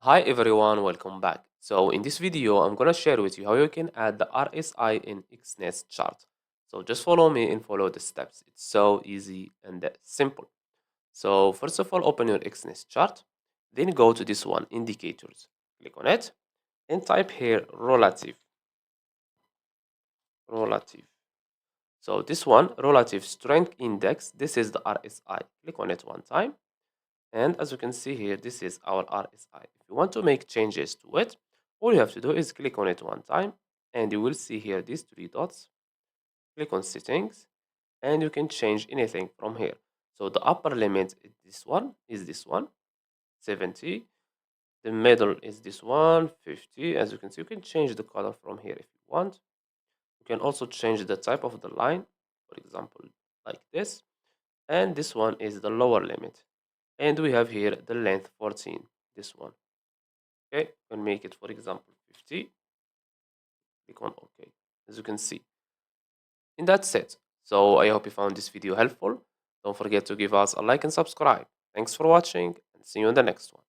Hi everyone, welcome back. So in this video, I'm gonna share with you how you can add the RSI in Exness chart. So just follow me and follow the steps. It's so easy and simple. So first of all, open your Exness chart, then go to this one, indicators. Click on it and type here relative. So this one, relative strength index, this is the RSI. Click on it one time. And as you can see here, this is our RSI. If you want to make changes to it, all you have to do is click on it one time and you will see here these three dots. Click on settings and you can change anything from here. So the upper limit is this one, 70. The middle is this one, 50. As you can see, you can change the color from here if you want. You can also change the type of the line, for example, like this. And this one is the lower limit. And we have here the length 14, this one. Okay, you can make it, for example, 50. Click on OK. As you can see, and that's it. So I hope you found this video helpful. Don't forget to give us a like and subscribe. Thanks for watching and see you in the next one.